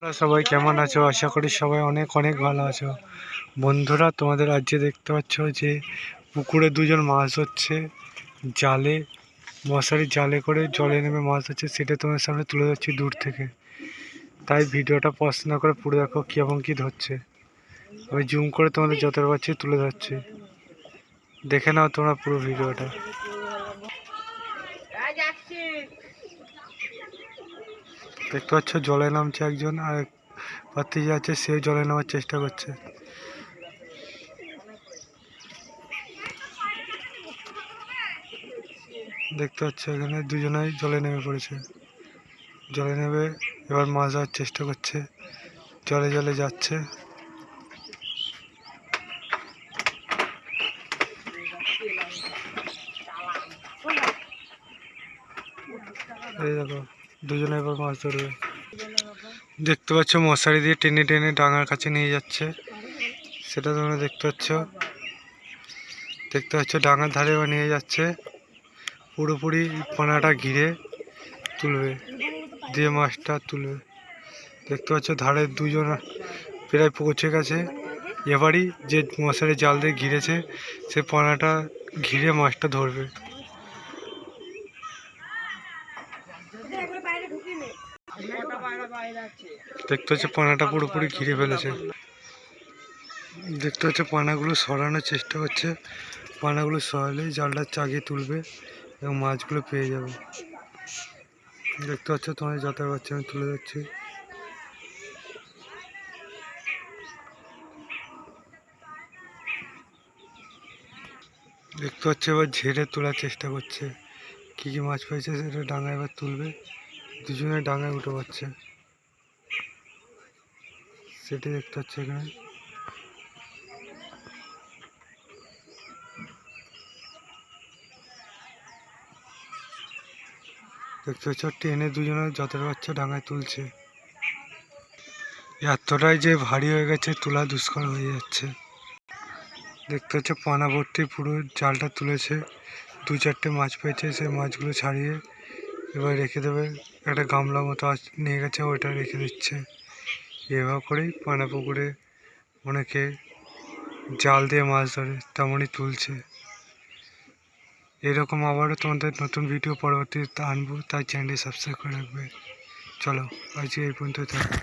তোমরা সবাই কেমন আছো? আশা করি সবাই অনেক অনেক ভালো আছো। বন্ধুরা, তোমাদের আজকে দেখতে পাচ্ছ যে পুকুরে দুজন মাছ ধরছে। জালে, মশারি জালে করে জলে নেমে মাছ ধরছে, সেটা তোমার সামনে তুলে ধরছি দূর থেকে। তাই ভিডিওটা পজ না করে পুরো দেখো কেমন কি ধরছে। আমি জুম করে তোমাদের যতটা পারছি তুলে ধরছি, দেখে নাও তোমরা পুরো ভিডিওটা। দেখতে পাচ্ছ জলে নামছে একজন, আর এক পাত্রী যে আছে সে জলে নামার চেষ্টা করছে। দেখতে পাচ্ছ এখানে দুজনেই জলে নেমে পড়েছে। জলে নেমে এবার মাছ ধরার চেষ্টা করছে, জলে জলে যাচ্ছে। এই দেখো দুজনে এবার মাছ ধরবে। দেখতে পাচ্ছ মশারি দিয়ে টেনে টেনে ডাঙার কাছে নিয়ে যাচ্ছে, সেটা তোমরা দেখতে পাচ্ছ। দেখতে পাচ্ছ ডাঙার ধারে এবার নিয়ে যাচ্ছে, পুরোপুরি পানাটা ঘিরে তুলবে, দিয়ে মাছটা তুলবে। দেখতে পাচ্ছ ধারে দুজন প্রায় পৌঁছে গেছে। এবারই যে মশারি জাল দিয়ে ঘিরেছে সে পানাটা ঘিরে মাছটা ধরবে। দেখতে হচ্ছে পানাটা পুরোপুরি ঘিরে ফেলেছে। দেখতে হচ্ছে পানাগুলো সরানোর চেষ্টা করছে, পানাগুলো সরালেই জালটা চাগিয়ে তুলবে এবং মাছগুলো পেয়ে যাবে। দেখতে পাচ্ছ তোমার যত পারছি আমি তুলে যাচ্ছি। দেখতে পাচ্ছ এবার ঝেড়ে তোলার চেষ্টা করছে, কি কি মাছ পেয়েছে সেটা ডাঙায় এবার তুলবে। দুজনে ডাঙায় উঠে পাচ্ছে, সেটি দেখতে পাচ্ছে এখানে। দেখতে পাচ্ছ টেনে দুজনে যতটা পাচ্ছে ডাঙায় তুলছে। এতটাই যে ভারী হয়ে গেছে তোলা দুষ্কর হয়ে যাচ্ছে। দেখতে হচ্ছে পানা ভর্তি পুরো জালটা তুলেছে, দু চারটে মাছ পেয়েছে, সেই মাছগুলো ছাড়িয়ে এবার রেখে দেবে। একটা গামলা মতো নিয়ে গেছে, ওইটা রেখে দিচ্ছে। এভাবে করেই পানা পুকুরে অনেকে জাল দিয়ে মাছ ধরে, তেমনই তুলছে। এরকম আবারও তোমাদের নতুন ভিডিও পরবর্তীতে আনবো, তাই চ্যানেলটি সাবস্ক্রাইব করে রাখবে। চলো আজকে এই পর্যন্ত থাকবে।